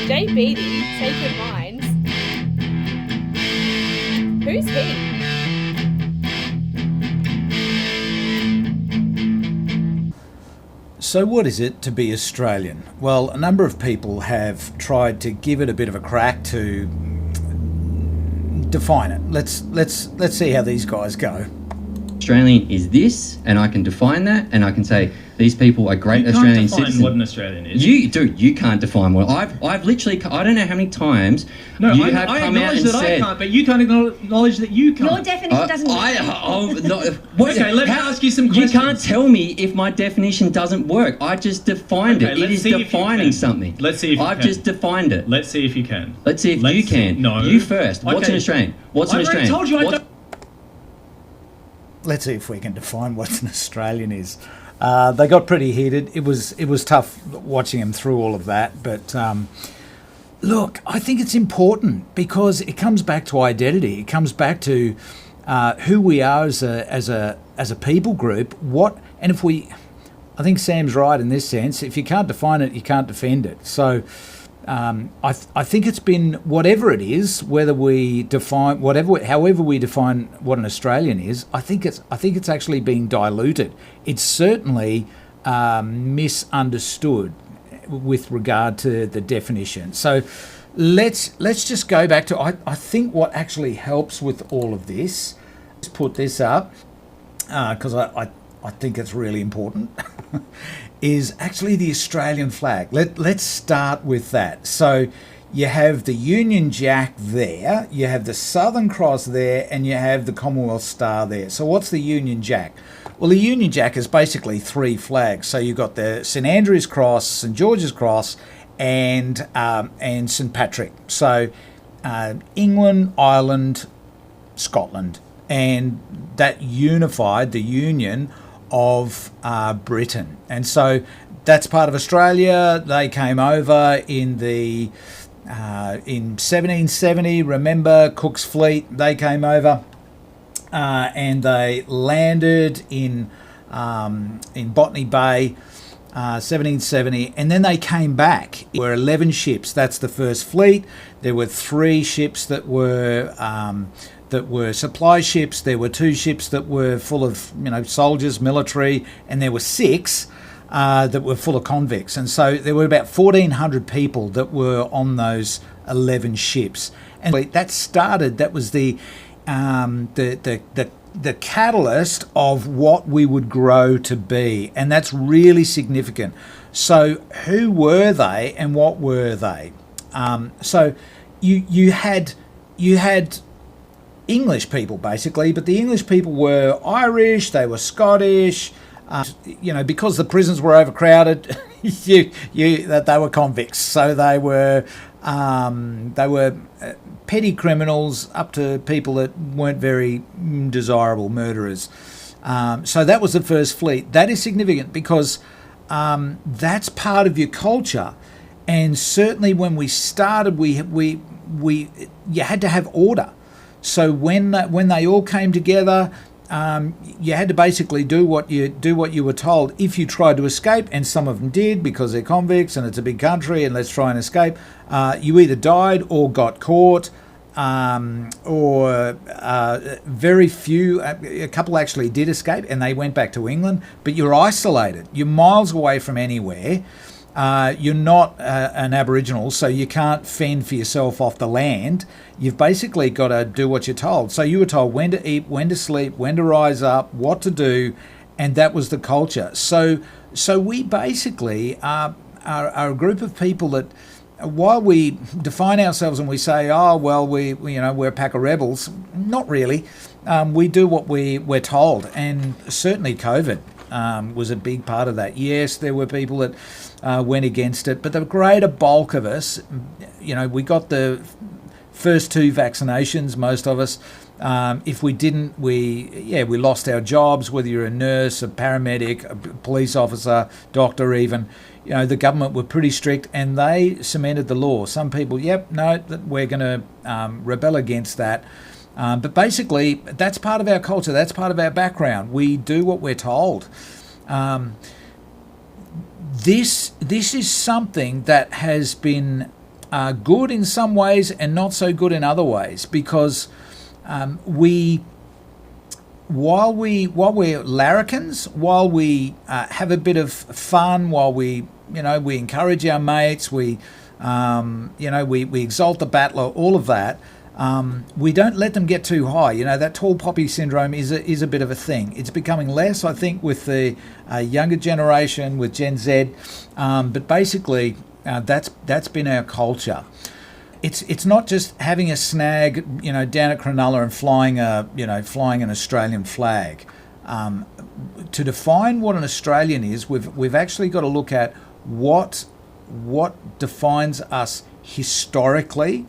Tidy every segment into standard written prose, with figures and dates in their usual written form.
Jay Beatty, Sacred Minds. Who's he? So what is it to be Australian? Well, a number of people have tried to give it a bit of a crack to define it. Let's see how these guys go. Australian is this, and I can define that, and I can say these people are great Australian citizens. You can't define what an Australian is. You can't define what I've literally. I don't know how many times I come out acknowledge and that said, I can't, but you can't acknowledge that you can't. Your definition doesn't work. Okay, let me ask you some questions. You can't tell me if my definition doesn't work. I just defined it. It is defining something. Let's see if you can. I've just defined it. Let's see if you can. Let's see if you can. No. You first. What's an Australian? What's an Australian? I told you I don't. Let's see if we can define what an Australian is. They got pretty heated. It was tough watching them through all of that, but look, I think it's important because it comes back to identity. It comes back to who we are as a people group. I think Sam's right in this sense. If you can't define it, you can't defend it. So I think it's been whatever it is, whether we define however we define what an Australian is. I think it's actually being diluted. It's certainly misunderstood with regard to the definition. So let's just go back to I think what actually helps with all of this. Let's put this up because I think it's really important. Is actually the Australian flag. Let's start with that. So you have the Union Jack there, you have the Southern Cross there, and you have the Commonwealth Star there. So what's the Union Jack? Well, the Union Jack is basically three flags. So you've got the St Andrew's Cross, St George's Cross, and St Patrick. So England, Ireland, Scotland, and that unified the Union of Britain. And so that's part of Australia. They came over in 1770. Remember Cook's fleet? They came over and they landed in Botany Bay, 1770, and then they came back. There were 11 ships. That's the first fleet. There were 3 ships that were supply ships. There were 2 ships that were full of soldiers, military, and there were 6 that were full of convicts. And so there were about 1,400 people that were on those 11 ships. And that was the catalyst of what we would grow to be, and that's really significant. So who were they, and what were they? So you had English people basically, but the English people were Irish, they were Scottish, because the prisons were overcrowded. They were convicts, so they were petty criminals up to people that weren't very desirable murderers. So that was the first fleet. That is significant because that's part of your culture, and certainly when we started, you had to have order. So when they all came together, you had to basically do what you were told. If you tried to escape, and some of them did because they're convicts and it's a big country and let's try and escape, you either died or got caught, or very few. A couple actually did escape and they went back to England. But you're isolated. You're miles away from anywhere. You're not an Aboriginal, so you can't fend for yourself off the land. You've basically got to do what you're told. So you were told when to eat, when to sleep, when to rise up, what to do, and that was the culture. So we basically are a group of people that, while we define ourselves and we say, oh well, we're a pack of rebels, not really. We do what we're told, and certainly COVID was a big part of that. Yes, there were people that went against it, but the greater bulk of us, we got the first 2 vaccinations, most of us. If we didn't, we lost our jobs, whether you're a nurse, a paramedic, a police officer, doctor even. The government were pretty strict and they cemented the law. Some people, we're going to rebel against that. But basically, that's part of our culture. That's part of our background. We do what we're told. this is something that has been good in some ways and not so good in other ways, because while we're larrikins, while we have a bit of fun, while we encourage our mates, we exalt the battler, all of that. We don't let them get too high. That tall poppy syndrome is a bit of a thing. It's becoming less, I think, with the younger generation, with Gen Z. But basically, that's been our culture. It's not just having a snag, down at Cronulla and flying an Australian flag. To define what an Australian is, we've actually got to look at what defines us historically.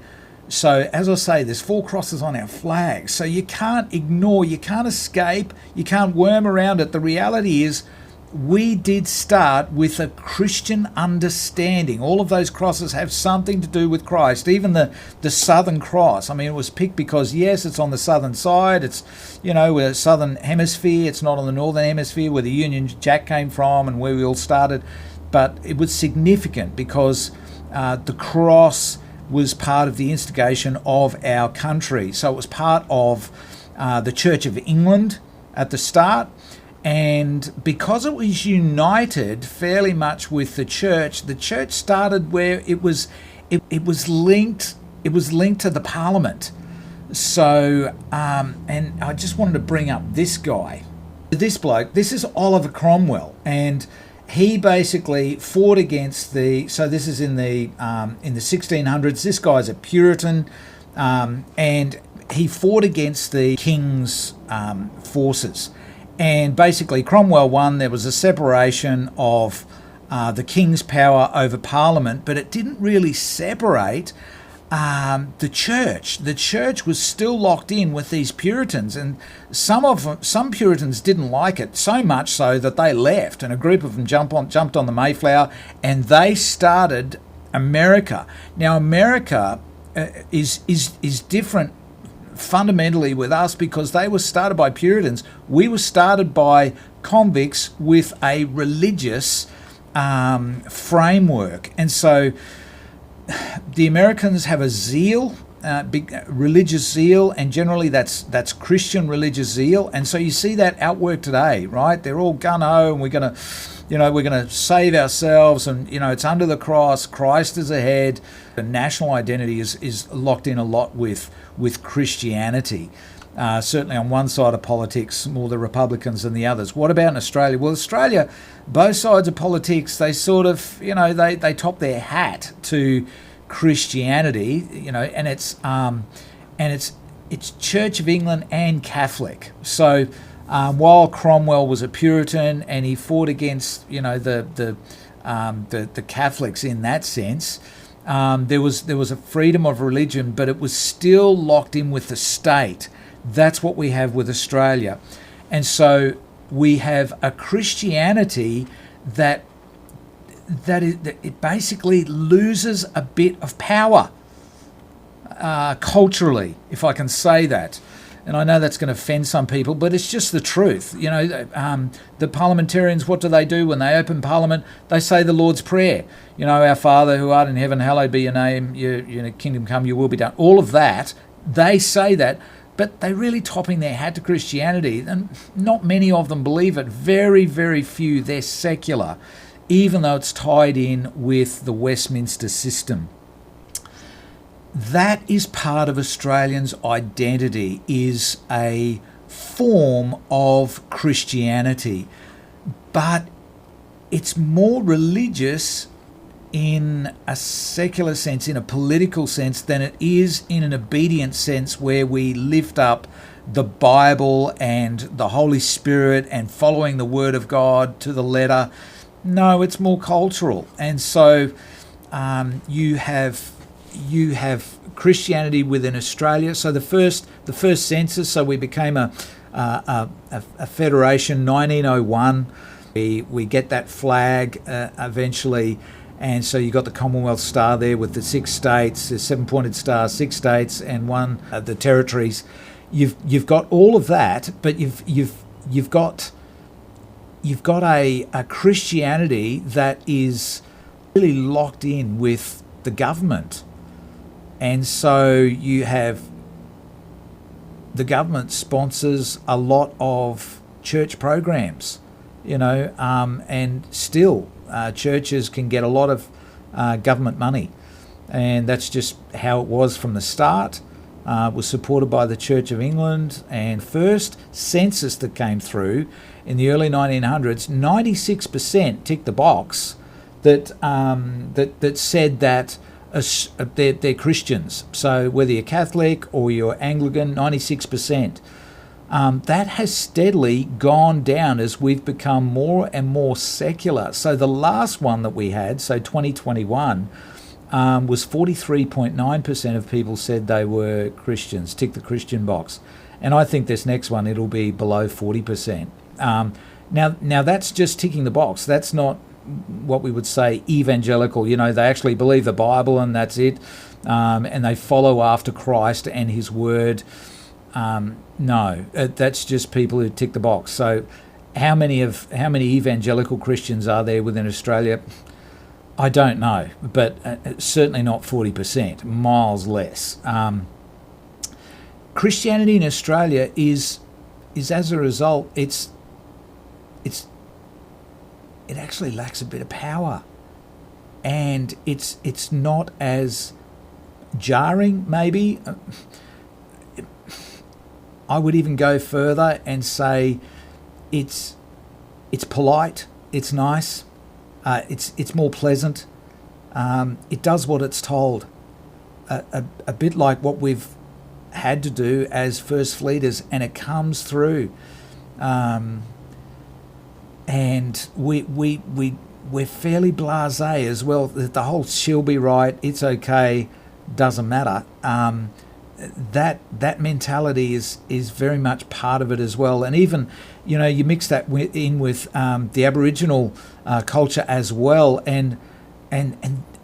So, as I say, there's 4 crosses on our flag. So you can't ignore, you can't escape, you can't worm around it. The reality is we did start with a Christian understanding. All of those crosses have something to do with Christ. Even the Southern Cross. I mean, it was picked because, yes, it's on the southern side. It's, we're Southern Hemisphere. It's not on the Northern Hemisphere where the Union Jack came from and where we all started. But it was significant because the cross was part of the instigation of our country. So it was part of the Church of England at the start. And because it was united fairly much with the church started where it was linked to the Parliament. So and I just wanted to bring up this guy. This bloke, this is Oliver Cromwell, and he basically fought against so this is in the 1600s. This guy's a Puritan, and he fought against the king's forces. And basically Cromwell won. There was a separation of the king's power over Parliament, but it didn't really separate the church. The church was still locked in with these Puritans, and some Puritans didn't like it, so much so that they left, and a group of them jumped on the Mayflower, and they started America. Now America is different fundamentally with us because they were started by Puritans. We were started by convicts with a religious framework, and so the Americans have a zeal, big religious zeal, and generally that's Christian religious zeal, and so you see that outwork today, right? They're all gung ho, and we're gonna save ourselves, and it's under the cross. Christ is ahead. The national identity is locked in a lot with Christianity. Certainly on one side of politics, more the Republicans than the others. What about in Australia? Well, Australia, both sides of politics, they sort of, they top their hat to Christianity, and it's Church of England and Catholic. So while Cromwell was a Puritan and he fought against, the Catholics in that sense, there was a freedom of religion, but it was still locked in with the state. That's what we have with Australia. And so we have a Christianity that it basically loses a bit of power culturally, if I can say that. And I know that's going to offend some people, but it's just the truth. The parliamentarians, what do they do when they open Parliament? They say the Lord's Prayer. Our Father who art in heaven, hallowed be your name, your kingdom come, your will be done. All of that, they say that, but they're really topping their hat to Christianity, and not many of them believe it. Very, very few. They're secular, even though it's tied in with the Westminster system. That is part of Australians' identity, is a form of Christianity, but it's more religious in a secular sense, in a political sense, than it is in an obedient sense where we lift up the Bible and the Holy Spirit and following the Word of God to the letter. No, it's more cultural. And so you have Christianity within Australia. So the first census, so we became a federation, 1901. We get that flag eventually, and so you got the Commonwealth Star there with the 6 states, the 7-pointed star, 6 states, and one the territories. You've got all of that, but you've got you've got a Christianity that is really locked in with the government. And so you have the government sponsors a lot of church programs, and still churches can get a lot of government money. And that's just how it was from the start. It was supported by the Church of England, and first census that came through in the early 1900s, 96% ticked the box that said that they're Christians. So whether you're Catholic or you're Anglican, 96%. That has steadily gone down as we've become more and more secular. So the last one that we had, so 2021, was 43.9% of people said they were Christians, tick the Christian box. And I think this next one, it'll be below 40%. Now that's just ticking the box. That's not what we would say evangelical. They actually believe the Bible and that's it. And they follow after Christ and his word. No, that's just people who tick the box. So how many evangelical Christians are there within Australia? I don't know, but certainly not 40%, miles less. Christianity in Australia is as a result, it actually lacks a bit of power, and it's not as jarring. Maybe I would even go further and say it's polite, it's nice. It's more pleasant. It does what it's told. A bit like what we've had to do as First Fleeters, and it comes through. And we're fairly blasé as well. The whole "she'll be right," "it's okay," doesn't matter. That mentality is very much part of it as well. And even, you mix that in with the Aboriginal culture as well, and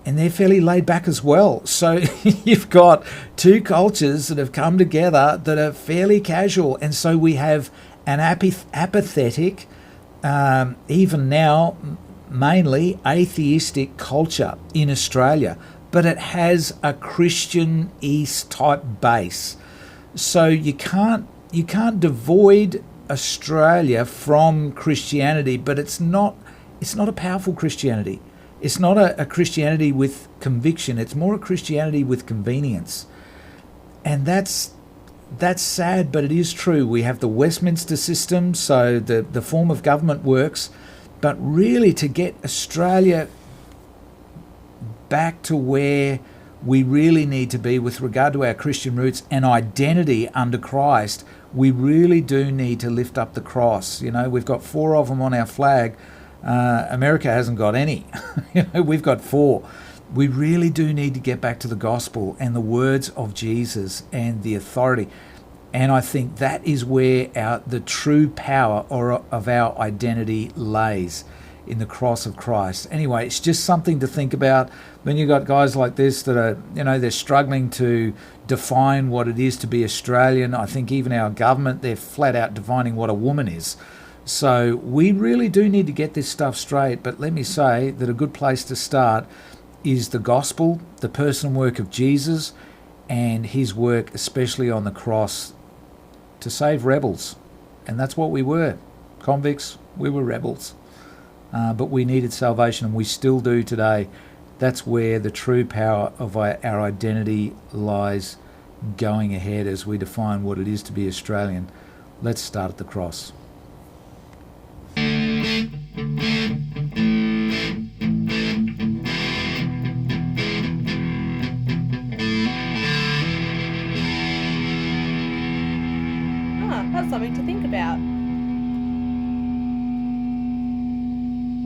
they're fairly laid back as well. So you've got two cultures that have come together that are fairly casual, and so we have an apathetic, even now mainly atheistic culture in Australia. But it has a Christian East type base. So you can't devoid Australia from Christianity, but it's not a powerful Christianity. It's not a Christianity with conviction. It's more a Christianity with convenience. And that's sad, but it is true. We have the Westminster system, so the form of government works, but really to get Australia back to where we really need to be with regard to our Christian roots and identity under Christ, we really do need to lift up the cross. We've got 4 of them on our flag. America hasn't got any. We've got 4. We really do need to get back to the gospel and the words of Jesus and the authority. And I think that is where the true power of our identity lays, in the cross of Christ. Anyway, it's just something to think about when you've got guys like this that are, they're struggling to define what it is to be Australian. I think even our government, they're flat out defining what a woman is. So we really do need to get this stuff straight. But let me say that a good place to start is the gospel, the personal work of Jesus, and his work, especially on the cross, to save rebels. And that's what we were. Convicts, we were rebels. But we needed salvation, and we still do today. That's where the true power of our identity lies, going ahead as we define what it is to be Australian. Let's start at the cross. That's something to think about.